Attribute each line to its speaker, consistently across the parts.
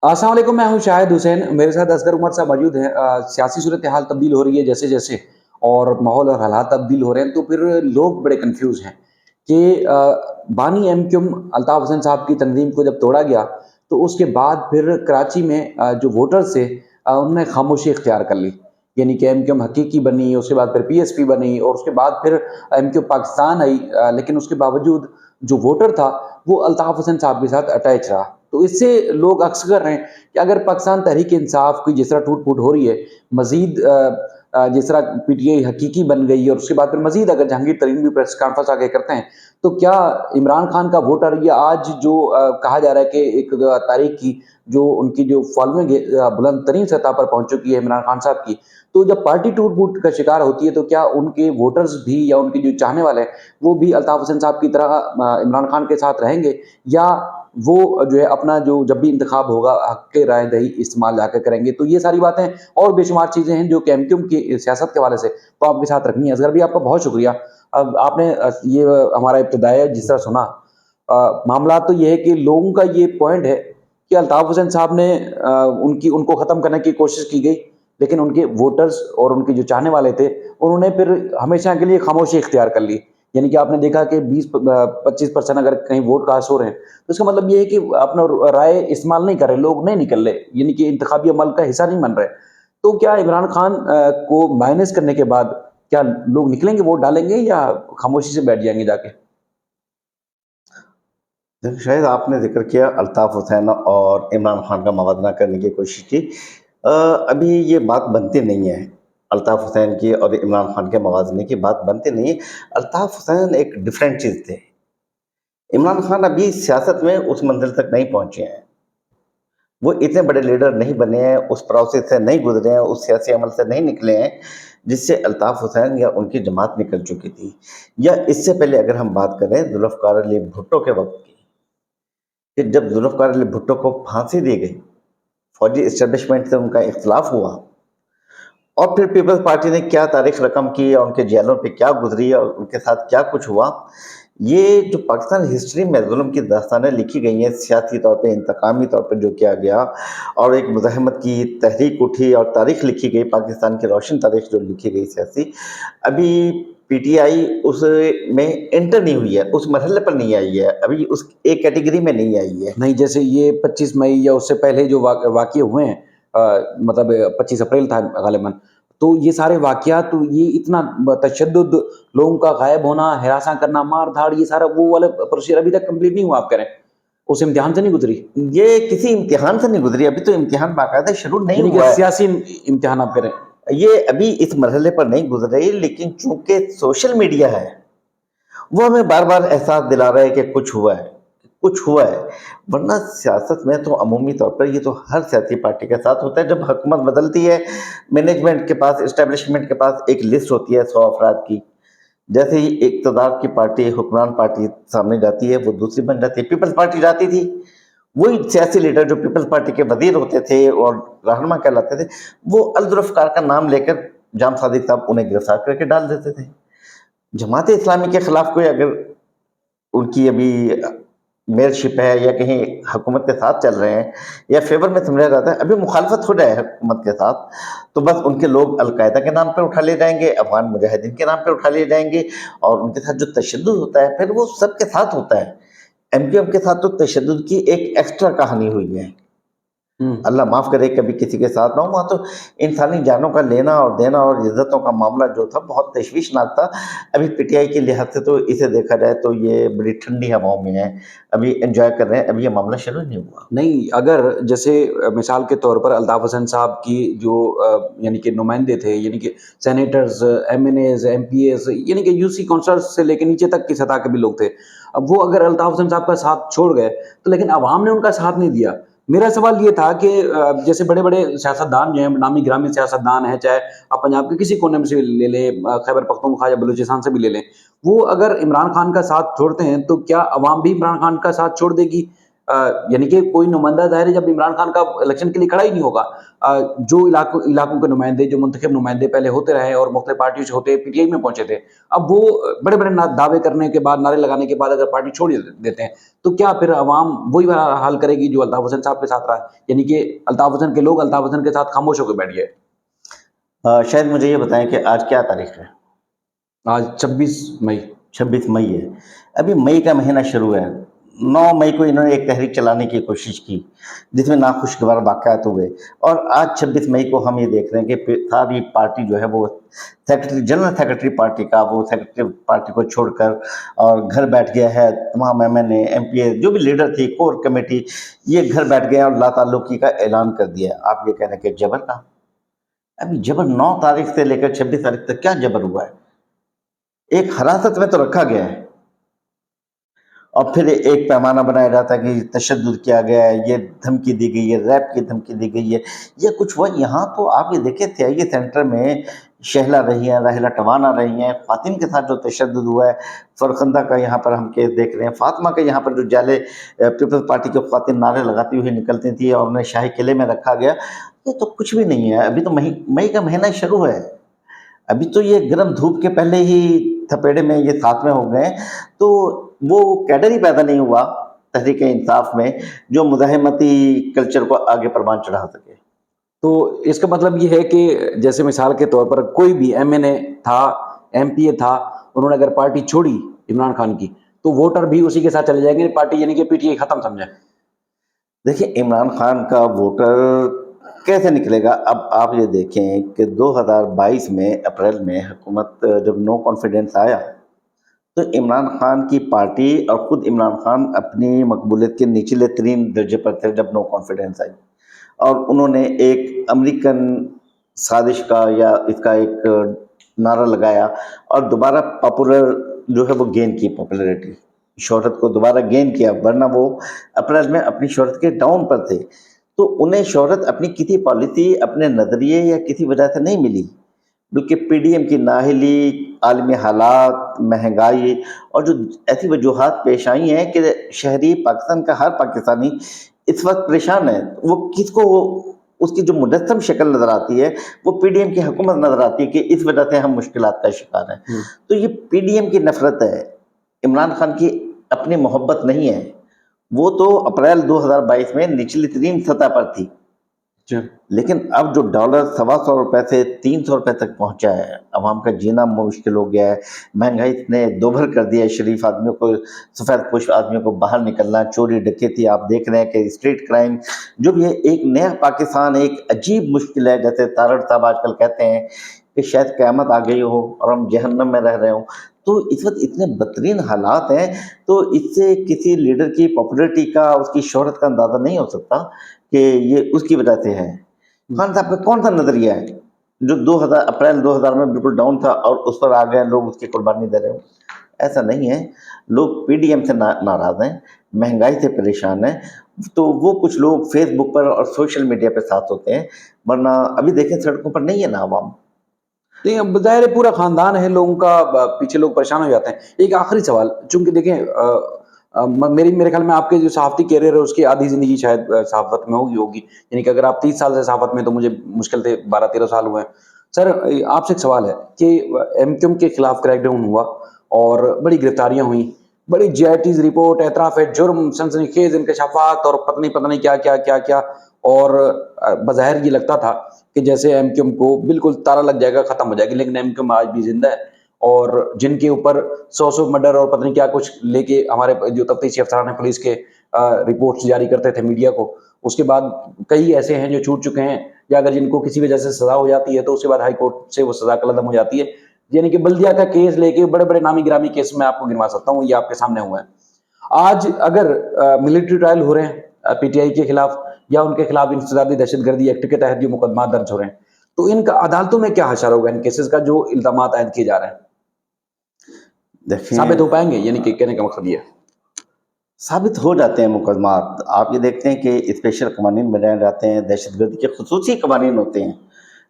Speaker 1: अस्सलाम वालेकुम, मैं हूँ शाहिद हुसैन। मेरे साथ असगर उमर साहब मौजूद हैं। सियासी सूरत हाल तब्दील हो रही है जैसे-जैसे और माहौल और हालात तब्दील हो रहे हैं, तो फिर लोग बड़े कन्फ्यूज़ हैं कि बानी एमक्यूम अल्ताफ़ हुसैन साहब की तंज़ीम को जब तोड़ा गया, तो उसके बाद फिर कराची में जो वोटर्स थे उन्होंने खामोशी इख्तियार कर ली। यानी कि एमक्यूम हकीकी बनी, उसके बाद फिर पीएसपी बनी और उसके बाद फिर एमक्यूम पाकिस्तान आई। लेकिन उसके बावजूद जो वोटर था, वो अल्ताफ़ हुसैन साहब के साथ अटैच रहा। तो इससे लोग अक्स कर रहे हैं कि अगर पाकिस्तान तहरीक इंसाफ की जिस तरह टूट-फूट हो रही है, मज़ीद जिस तरह पीटीआई हकीकी बन गई और उसके बाद फिर मज़ीद अगर जहांगीर तरीन भी प्रेस कॉन्फ्रेंस आके करते हैं, तो क्या इमरान खान का वोटर या आज जो कहा जा रहा है कि एक तारीख की जो उनकी जो फॉलोइंग है बुलंद तरीन सतह पर पहुँच चुकी है इमरान खान साहब की, तो जब पार्टी टूट-फूट का शिकार होती है, तो क्या उनके वोटर्स भी या उनके जो चाहने वाले हैं, वो भी अल्ताफ़ हुसैन साहब की तरह इमरान खान के साथ रहेंगे या वो जो है अपना जो जब भी इंतखाब होगा हक के राय दही इस्तेमाल जाकर करेंगे। तो ये सारी बातें और बेशुमार चीज़ें हैं जो कि एमक्यूम की सियासत के हवाले से वो आपके साथ रखनी है। असगर भाई आपका बहुत शुक्रिया। अब आपने ये हमारा इब्तिदाया जिस तरह सुना मामला तो ये है कि लोगों का ये पॉइंट है कि अल्ताफ़ हुसैन साहब ने उनकी उनको ख़त्म करने की कोशिश की गई, लेकिन उनके वोटर्स और उनके जो चाहने वाले थे, उन्होंने फिर हमेशा के लिए खामोशी इख्तियार कर ली। यानी कि आपने देखा कि 20-25% अगर कहीं वोट कास्ट हो रहे हैं, तो इसका मतलब ये है कि अपना राय इस्तेमाल नहीं कर रहे, लोग नहीं निकल रहे, यानी कि इंतखाबी अमल का हिस्सा नहीं बन रहे। तो क्या इमरान खान को माइनस करने के बाद क्या लोग निकलेंगे, वोट डालेंगे या खामोशी से बैठ जाएँगे जाके?
Speaker 2: देखिए, शायद आपने ज़िक्र किया अल्ताफ़ हुसैन और इमरान खान का मवादना करने की कोशिश की। अभी ये बात बनती नहीं है। अल्ताफ़ हुसैन की और इमरान खान के मवाज़ने की बात बनती नहीं है। अल्ताफ़ हुसैन एक डिफरेंट चीज़ थे। इमरान खान अभी सियासत में उस मंज़िल तक नहीं पहुँचे हैं। वो इतने बड़े लीडर नहीं बने हैं, उस प्रोसेस से नहीं गुज़रे हैं, उस सियासी अमल से नहीं निकले हैं, जिससे अल्ताफ़ हुसैन या उनकी जमात निकल चुकी थी। या इससे पहले अगर हम बात करें ज़ुल्फ़िकार अली भुट्टो के वक़्त की, कि जब ज़ुल्फ़िकार अली भुट्टो को फांसी दी गई, फौजी एस्टेब्लिशमेंट से उनका इख्तिलाफ हुआ और फिर पीपल्स पार्टी ने क्या तारीख रकम की और उनके जेलों पे क्या गुजरी और उनके साथ क्या कुछ हुआ, ये जो पाकिस्तान हिस्ट्री में जुल्म की दास्तानें लिखी गई हैं, सियासी तौर पे, इंतकामी तौर पे जो किया गया और एक मुज़ाहमत की तहरीक उठी और तारीख लिखी गई, पाकिस्तान की रोशन तारीख जो लिखी गई सियासी, अभी पीटीआई उस में एंटर नहीं हुई है, उस मरहले पर नहीं आई है, अभी उस एक कैटेगरी में नहीं आई है।
Speaker 1: नहीं, जैसे ये 25 मई या उससे पहले जो वाक़ये हुए हैं मतलब 25 अप्रैल था ग़ालिबन, तो ये सारे वाक़यात तो ये इतना तशद्दुद, लोगों का गायब होना, हरासा करना, मार-धाड़ ये सारा वो वाला प्रोसीजर अभी तक कंप्लीट नहीं हुआ आप कह रहे हैं? उस इम्तिहान से नहीं गुज़री?
Speaker 2: ये किसी इम्तिहान से नहीं गुजरी, अभी तो इम्तिहान बाकायदा शुरू नहीं
Speaker 1: यानी कि
Speaker 2: हुआ है।
Speaker 1: सियासी इम्तिहान आप कह रहे हैं?
Speaker 2: ये अभी इस मरहले पर नहीं गुजरे, लेकिन चूंकि सोशल मीडिया है, वो हमें बार बार एहसास दिला रहा है कि कुछ हुआ है, कुछ हुआ है। वरना सियासत में तो अमूमी तौर पर ये तो हर सियासी पार्टी के साथ होता है। जब हुकूमत बदलती है, मैनेजमेंट के पास, इस्टेब्लिशमेंट के पास एक लिस्ट होती है 100 अफराद की। जैसे ही इक़्तिदार की पार्टी, हुक्मरान पार्टी सामने जाती है, वो दूसरी बन जाती है। पीपल्स पार्टी जाती थी, वही सियासी लीडर जो पीपल्स पार्टी के वज़ीर होते थे और रहनुमा कहलाते थे, वो अल ज़ुल्फ़िकार का नाम लेकर जाम सादिक साहब उन्हें गिरफ्तार करके डाल देते थे। जमात इस्लामी के खिलाफ कोई अगर उनकी अभी मेयरशिप है या कहीं हुकूमत के साथ चल रहे हैं या फेवर में समझा जाता है, अभी मुखालफत हो जाए हुकूमत के साथ, तो बस उनके लोग अल-कायदा के नाम पे उठा लिए जाएँगे, अफ़गान मुजाहिदीन के नाम पे उठा लिए जाएँगे और उनके साथ जो तशद्दुद होता है, फिर वो सबके साथ होता है। एमक्यूएम के साथ तो तशद्दुद की एक एक्स्ट्रा कहानी हुई है।
Speaker 1: हुँ।
Speaker 2: अल्लाह माफ़ करे कभी किसी के साथ ना हो, वहाँ तो इंसानी जानों का लेना और देना और इज़्ज़तों का मामला जो था बहुत तशवीशनाक था। अभी पीटीआई के लिहाज से तो इसे देखा जाए तो ये बड़ी ठंडी हवाओं में है, अभी एन्जॉय कर रहे हैं, अभी ये मामला शुरू नहीं हुआ।
Speaker 1: नहीं, अगर जैसे मिसाल के तौर पर अल्ताफ़ हुसैन साहब की जो यानी कि नुमाइंदे थे, यानी कि सेनेटर्स, एमएनएज़, एमपीएज़ यानी कि यूसी काउंसलर्स से लेके नीचे तक की सतह के भी लोग थे। अब वो अगर अल्ताफ़ हुसैन साहब का साथ छोड़ गए, तो लेकिन अवाम ने उनका साथ नहीं दिया। मेरा सवाल ये था कि जैसे बड़े-बड़े सियासतदान जो हैं, नामी-गिरामी सियासतदान हैं, चाहे आप पंजाब के किसी कोने में से ले लें, खैबर पख्तूनख्वा या बलूचिस्तान से भी ले लें, वो अगर इमरान खान का साथ छोड़ते हैं, तो क्या अवाम भी इमरान खान का साथ छोड़ देगी? यानी कि कोई नुमाइंदा ज़ाहिर है जब इमरान खान का इलेक्शन के लिए खड़ा ही नहीं होगा, जो इलाकों के नुमाइंदे, जो मुंतखब नुमाइंदे पहले होते रहे और मुख्तलिफ पार्टी से होते पीटीआई में पहुंचे थे, अब वो बड़े बड़े दावे करने के बाद, नारे लगाने के बाद अगर पार्टी छोड़ ही देते हैं, तो क्या फिर अवाम वही वाला हाल करेगी जो अल्ताफ हुसैन साहब के साथ रहा है? यानी कि अल्ताफ हुसैन के लोग अल्ताफ हुसैन के साथ खामोश होकर बैठ गए।
Speaker 2: शायद मुझे ये बताएं कि आज क्या तारीख है?
Speaker 1: आज 26 मई।
Speaker 2: 26 मई है। अभी मई का महीना शुरू है। 9 मई को इन्होंने एक तहरीक चलाने की कोशिश की जिसमें नाखुशगवार वाक़यात हुए, और आज 26 मई को हम ये देख रहे हैं कि सारी पार्टी जो है वो जनरल सेक्रेटरी पार्टी का, वो सेक्रेटरी पार्टी को छोड़कर और घर बैठ गया है। तमाम एमएनए, एमपीए जो भी लीडर थी, कोर कमेटी, ये घर बैठ गए और लाताल्लुकी का ऐलान कर दिया। आप ये कह रहे हैं कि जबर का? अभी जबर 9 तारीख से लेकर 26 तारीख तक क्या जबर हुआ है? एक हिरासत में तो रखा गया है और फिर एक पैमाना बनाया जाता है कि तशद्दुद किया गया है, ये धमकी दी गई है, रैप की धमकी दी गई है, ये कुछ हुआ। यहाँ तो आप ये देखिए CIA सेंटर में शहला रही हैं, राहिला टवाना रही हैं, ख़वातीन के साथ जो तशद्दुद हुआ है, फरखंदा का यहाँ पर हम केस देख रहे हैं, फातिमा के यहाँ पर जो जाले पीपल्स पार्टी की ख़वातीन नारे लगाती हुई निकलती थी और उन्हें शाही किले में रखा गया, ये तो कुछ भी नहीं है। अभी तो मई का महीना शुरू है। अभी तो ये गर्म धूप के पहले ही थपेड़े में ये साथ में हो गए, तो वो कैडर ही पैदा नहीं हुआ तहरीक इंसाफ में जो मुज़ाहिमती कल्चर को आगे परवान चढ़ा सके।
Speaker 1: तो इसका मतलब ये है कि जैसे मिसाल के तौर पर कोई भी एमएनए था, एमपीए था, उन्होंने अगर पार्टी छोड़ी इमरान खान की, तो वोटर भी उसी के साथ चले जाएंगे, पार्टी यानी कि पीटीआई खत्म समझे।
Speaker 2: देखिए इमरान खान का वोटर कैसे निकलेगा? अब आप ये देखें कि 2022 में अप्रैल में हुकूमत जब नो कॉन्फिडेंस आया, तो इमरान खान की पार्टी और ख़ुद इमरान खान अपनी मकबूलियत के निचले तरीन दर्जे पर थे जब नो कॉन्फिडेंस आई, और उन्होंने एक अमेरिकन साजिश का या इसका एक नारा लगाया और दोबारा पॉपुलर जो है वो गेन की, पॉपुलैरिटी, शोहरत को दोबारा गेन किया। वरना वो अप्रैल में अपनी शोहरत के डाउन पर थे, तो उन्हें शोहरत अपनी किसी पॉलिसी, अपने नज़रिए या किसी वजह से नहीं मिली, बल्कि पीडीएम की नाअहली, आलमी हालात, महंगाई और जो ऐसी वजूहात पेश आई हैं कि शहरी पाकिस्तान का हर पाकिस्तानी इस वक्त परेशान है। वो किसको उसकी जो मुजस्सम शक्ल नज़र आती है वो पीडीएम की हुकूमत नज़र आती है कि इस वजह से हम मुश्किलात का शिकार हैं। तो ये पीडीएम की नफरत है, इमरान खान की अपनी मोहब्बत नहीं है। वो तो अप्रैल 2022 में निचली तरीन सतह पर थी, लेकिन अब जो डॉलर 125 रुपए से 300 रुपए तक पहुंचा है, अवाम का जीना मुश्किल हो गया है, महंगाई ने दोभर कर दिया है शरीफ आदमियों को, सफ़ेद पोश आदमियों को बाहर निकलना, चोरी डकैती आप देख रहे हैं कि स्ट्रीट क्राइम जो भी है, एक नया पाकिस्तान, एक अजीब मुश्किल है। जैसे तारड़ साहब आजकल कहते हैं कि शायद क़यामत आ गई हो और हम जहन्नम में रह रहे हों। तो इस वक्त इतने बदतरीन हालात हैं, तो इससे किसी लीडर की पॉपुलैरिटी का, उसकी शोहरत का अंदाज़ा नहीं हो सकता कि ये उसकी वजह से है। खान साहब का कौन सा नज़रिया है जो 2000 अप्रैल 2000 में बिल्कुल डाउन था और उस पर आ गए लोग उसकी कुर्बानी दे रहे हो? ऐसा नहीं है। लोग पीडीएम से नाराज़ हैं, महंगाई से परेशान हैं, तो वो कुछ लोग फेसबुक पर और सोशल मीडिया पे साथ होते हैं, वरना अभी देखें सड़कों पर नहीं है ना आवाम।
Speaker 1: नहीं, अब ज़ाहिर है पूरा ख़ानदान है लोगों का, पीछे लोग परेशान हो जाते हैं। एक आखिरी सवाल, चूँकि देखें मेरे ख्याल में आपके जो सहाफ़ती करियर है उसकी आधी ज़िंदगी शायद सहाफ़त में होगी। यानी कि अगर आप 30 साल से सहाफ़त में, तो मुझे मुश्किल से 12-13 साल हुए हैं। सर, आपसे एक सवाल है कि एमक्यूएम के खिलाफ क्रैकडाउन हुआ और बड़ी गिरफ्तारियाँ हुई, बड़ी जेआईटीज़ रिपोर्ट, एतराफ़-ए-जुर्म, सनसनीखेज़ इंकशाफ़ात और पता नहीं क्या-क्या और बज़ाहिर ये लगता था कि जैसे एमक्यूएम को बिल्कुल ताला लग जाएगा, ख़त्म हो जाएगी, लेकिन एमक्यूएम आज भी ज़िंदा है। और जिनके ऊपर 100 मर्डर और पता नहीं क्या कुछ लेके हमारे जो तफ्तीशी अफसरान हैं पुलिस के रिपोर्ट्स जारी करते थे मीडिया को, उसके बाद कई ऐसे हैं जो छूट चुके हैं, या अगर जिनको किसी वजह से सज़ा हो जाती है तो उसके बाद हाई कोर्ट से वो सज़ा कलअदम हो जाती है। यानी कि बल्दिया का केस लेके बड़े-बड़े नामी-गिरामी केस मैं आपको गिनवा सकता हूँ, ये आपके सामने हुए हैं। आज अगर मिलिट्री ट्रायल हो रहे हैं पीटीआई के खिलाफ, या उनके खिलाफ इंसदादी दहशतगर्दी एक्ट के तहत जो मुकदमा दर्ज हो रहे हैं, तो इनका अदालतों में क्या हशर होगा इन केसेस का जो इल्ज़ामात आयद किए जा रहे हैं? साबित हो
Speaker 2: देखें,
Speaker 1: पाएंगे? यानी कि कहने का मकसद ये है।
Speaker 2: साबित हो जाते हैं मुकदमात। आप ये देखते हैं कि स्पेशल कवानीन बनाए जाते हैं, दहशतगर्दी के खुसूसी कवानीन होते हैं,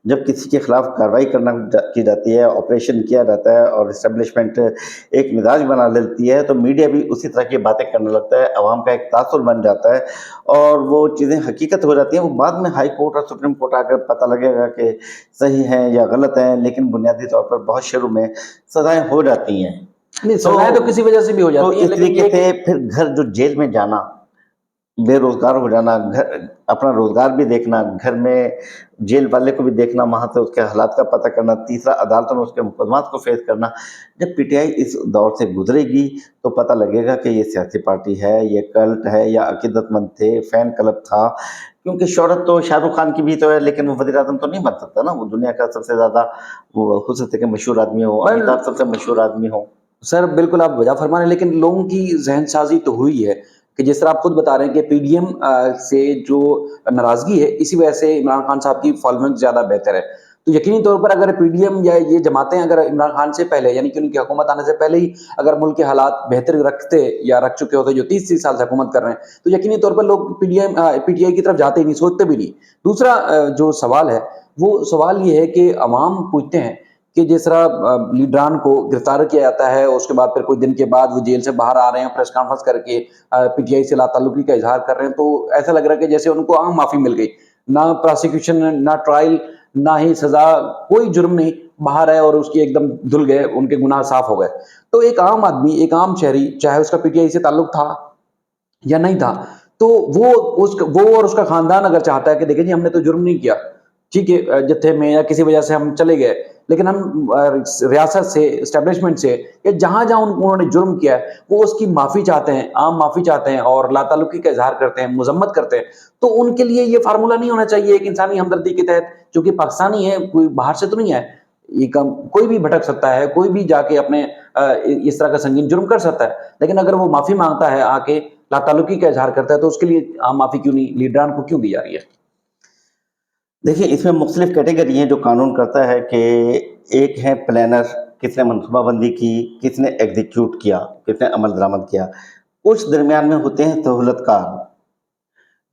Speaker 2: जब किसी के खिलाफ कार्रवाई की जाती है, ऑपरेशन किया जाता है और इस्टेब्लिशमेंट एक मिजाज बना लेती है, तो मीडिया भी उसी तरह की बातें करने लगता है, अवाम का एक तासुर बन जाता है और वो चीज़ें हकीकत हो जाती हैं। वो बाद में हाई कोर्ट और सुप्रीम कोर्ट आकर पता लगेगा कि सही हैं या गलत हैं, लेकिन बुनियादी तौर पर बहुत शुरू में सज़ाएँ हो जाती हैं।
Speaker 1: नहीं, सजाएं तो किसी वजह से भी हो
Speaker 2: तो
Speaker 1: जाती हैं,
Speaker 2: इस
Speaker 1: लेकिन
Speaker 2: तरीके
Speaker 1: ये
Speaker 2: से
Speaker 1: कि
Speaker 2: फिर घर जो जेल में जाना, बेरोजगार हो जाना, घर अपना रोजगार भी देखना, घर में जेल वाले को भी देखना, वहां से उसके हालात का पता करना, तीसरा अदालतों में उसके मुकदमात को फेस करना। जब पीटीआई इस दौर से गुजरेगी तो पता लगेगा कि ये सियासी पार्टी है, ये कल्ट है या अकीदतमंद थे, फैन क्लब था। क्योंकि शोहरत तो शाहरुख खान की भी तो है, लेकिन वो वजीर आजम तो नहीं बन सकता ना। वो दुनिया का सबसे ज्यादा, वो हो सकता है कि मशहूर आदमी हो,
Speaker 1: बल
Speaker 2: अमिताभ सबसे मशहूर आदमी हो।
Speaker 1: सर बिल्कुल आप वजह फरमा रहे हैं, लेकिन लोगों की जहनसाजी तो हुई है कि जिस तरह आप खुद बता रहे हैं कि पीडीएम से जो नाराजगी है, इसी वजह से इमरान खान साहब की फॉलोइंग ज्यादा बेहतर है। तो यकीनी तौर पर अगर पीडीएम या ये जमातें अगर इमरान खान से पहले, यानी कि उनकी हुकूमत आने से पहले ही अगर मुल्क के हालात बेहतर रखते या रख चुके होते, जो 30 साल से हुकूमत कर रहे हैं, तो यकीनी तौर पर लोग पीटीआई की तरफ जाते ही नहीं, सोचते भी नहीं। दूसरा जो सवाल है, वो सवाल ये है कि अवाम पूछते हैं कि जिस तरह लीडरान को गिरफ्तार किया जाता है, उसके बाद फिर कुछ दिन के बाद वो जेल से बाहर आ रहे हैं, प्रेस कॉन्फ्रेंस करके पीटीआई से लाताल्लुकी का इजहार कर रहे हैं, तो ऐसा लग रहा है कि जैसे उनको आम माफी मिल गई। ना प्रोसिक्यूशन, ना ट्रायल, ना ही सजा, कोई जुर्म नहीं, बाहर है और उसकी एकदम धुल गए, उनके गुनाह साफ हो गए। तो एक आम आदमी, एक आम शहरी, चाहे उसका पीटीआई से ताल्लुक था या नहीं था, तो वो और उसका खानदान अगर चाहता है कि देखिए जी हमने तो जुर्म नहीं किया, ठीक है, जत्थे में या किसी वजह से हम चले गए, लेकिन हम रियासत से, एस्टेब्लिशमेंट से, या जहां जहां उन्होंने जुर्म किया है, वो उसकी माफी चाहते हैं, आम माफी चाहते हैं और लाताल्लुकी का इजहार करते हैं, मजम्मत करते हैं। तो उनके लिए ये फार्मूला नहीं होना चाहिए एक इंसानी हमदर्दी के तहत, जो कि पाकिस्तानी है, कोई बाहर से तो नहीं है। ये कम कोई भी भटक सकता है, कोई भी जाके अपने इस तरह का संगीन जुर्म कर सकता है, लेकिन अगर वो माफी मांगता है आके, लाताल्लुकी का इजहार करता है, तो उसके लिए आम माफी क्यों नहीं, लीडरान को क्यों दी जा रही है?
Speaker 2: देखिए, इसमें मुख्तलिफ कैटेगरी हैं जो कानून करता है कि एक है प्लानर, किसने मनसूबाबंदी की, किसने एग्जीक्यूट किया, किसने अमल दरामद किया। कुछ दरमियान में होते हैं सहूलतकार।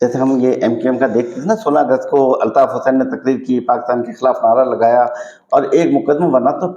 Speaker 2: जैसे हम ये एमकेएम का देखते थे ना, 16 अगस्त को अल्ताफ हुसैन ने तकरीर की, पाकिस्तान के खिलाफ नारा लगाया और एक मुकदमा बना। तो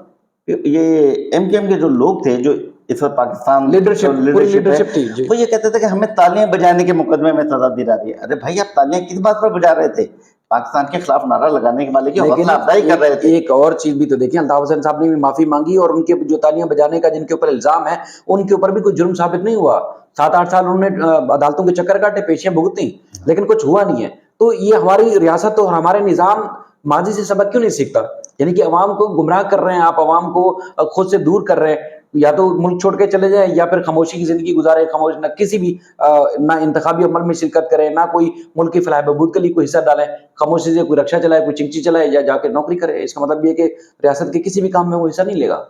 Speaker 2: ये एमकेएम के जो लोग थे, जो इस वक्त पाकिस्तान
Speaker 1: लीडरशिप,
Speaker 2: जो
Speaker 1: पूरी
Speaker 2: लीडरशिप है,
Speaker 1: लीडरशिप थी जी।
Speaker 2: वो ये कहते थे कि हमें तालियां बजाने के मुकदमे में सजा दी जा रही है। अरे भाई, आप तालियां किस बात पर बजा रहे थे? पाकिस्तान के खिलाफ नारा लगाने के वाले की
Speaker 1: लेकिन
Speaker 2: हौसला अफजाई कर रहे
Speaker 1: एक
Speaker 2: थे।
Speaker 1: एक और चीज भी तो देखिए, अल्ताफ हुसैन साहब ने भी माफी मांगी और उनके जो तालियां बजाने का जिनके ऊपर इल्जाम है, उनके ऊपर भी कोई जुर्म साबित नहीं हुआ। 7-8 साल उन्होंने अदालतों के चक्कर काटे, पेशियां भुगती, लेकिन कुछ हुआ नहीं है। तो ये हमारी रियासत और हमारे निजाम माजी से सबक क्यों नहीं सीखता? यानी कि अवाम को गुमराह कर रहे हैं आप, अवाम को खुद से दूर कर रहे हैं। या तो मुल्क छोड़ के चले जाए या फिर खामोशी की जिंदगी गुजारे, खामोश, ना किसी भी ना इंतखाबी अमल में शिरकत करें, ना कोई मुल्क की फलाह बहबूद के लिए कोई हिस्सा डालें, खामोशी से कोई रक्षा चलाए, कोई चिंची चलाए या जाके नौकरी करे। इसका मतलब ये है कि रियासत के किसी भी काम में वो हिस्सा नहीं लेगा।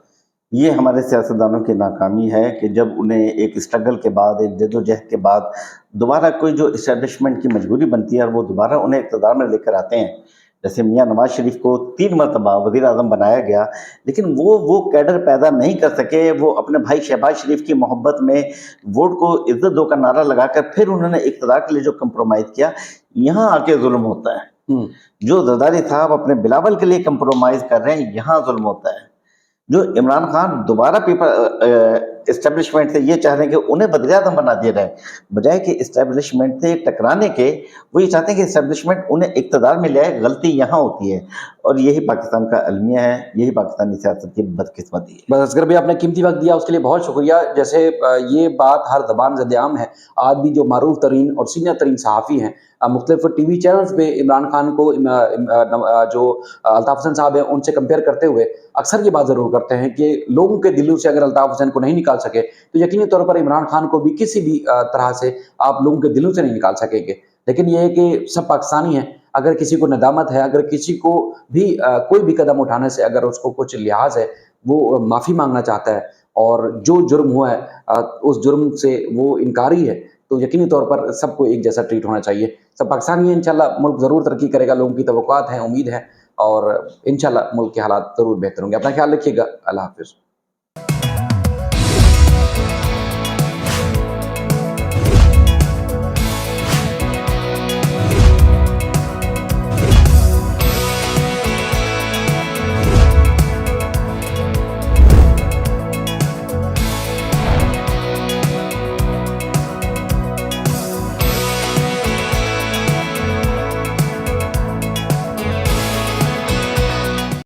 Speaker 2: ये हमारे सियासतदानों की नाकामी है कि जब उन्हें एक स्ट्रगल के बाद, एक जद्दोजहद के बाद दोबारा कोई जो इस्टेब्लिशमेंट की मजबूरी बनती है और वो दोबारा उन्हें इक़्तिदार में लेकर आते हैं। जैसे मियाँ नवाज शरीफ को 3 मरतबा वज़ीर आज़म बनाया गया, लेकिन वो कैडर पैदा नहीं कर सके। वो अपने भाई शहबाज शरीफ की मोहब्बत में वोट को इज़्ज़त दो का नारा लगाकर फिर उन्होंने इक़्तिदार के लिए जो कंप्रोमाइज़ किया, यहाँ आके ज़ुल्म होता है।
Speaker 1: हम्म।
Speaker 2: जो ज़रदारी साहब अपने बिलावल के लिए कंप्रोमाइज़ कर रहे हैं, यहाँ ज़ुल्म होता है। जो इमरान खान दोबारा एस्टेब्लिशमेंट से ये चाह रहे हैं कि उन्हें वज़ीर-ए-आज़म बना दिया जाए, बजाय कि एस्टेब्लिशमेंट से टकराने के, वो ये चाहते हैं कि एस्टेब्लिशमेंट उन्हें इक़्तिदार में ले आए। गलती यहाँ होती है और यही पाकिस्तान का अलमिया है, यही पाकिस्तानी सियासत की बदकिस्मती है।
Speaker 1: बस असगर भाई, आपने कीमती वक्त दिया उसके लिए बहुत शुक्रिया। जैसे ये बात हर ज़बान ज़द-ए-आम है। आज भी जो मारूफ तरीन और सीनियर तरीन सहाफ़ी हैं, मुख्तलिफ टीवी चैनल्स पे इमरान खान को जो अल्ताफ हुसैन साहब हैं उनसे कंपेयर करते हुए अक्सर ये बात ज़रूर करते हैं कि लोगों के दिलों से अगर अल्ताफ हुसैन को नहीं निकाल सके, तो यकीनी तौर पर इमरान खान को भी किसी भी तरह से आप लोगों के दिलों से नहीं निकाल सकेंगे। लेकिन ये है कि सब पाकिस्तानी हैं, अगर किसी को नदामत है, अगर किसी को भी कोई भी कदम उठाने से अगर उसको कुछ लिहाज है, वो माफ़ी मांगना चाहता है और जो जुर्म हुआ है उस जुर्म से वो इनकारी है, तो यकीनी तौर पर सबको एक जैसा ट्रीट होना चाहिए। सब पाकिस्तानी है, इंशाल्लाह मुल्क ज़रूर तरक्की करेगा, लोगों की तवक्कुआत हैं, उम्मीद है और इंशाल्लाह मुल्क के हालात ज़रूर बेहतर होंगे। अपना ख्याल रखिएगा। अल्लाह हाफ़िज़।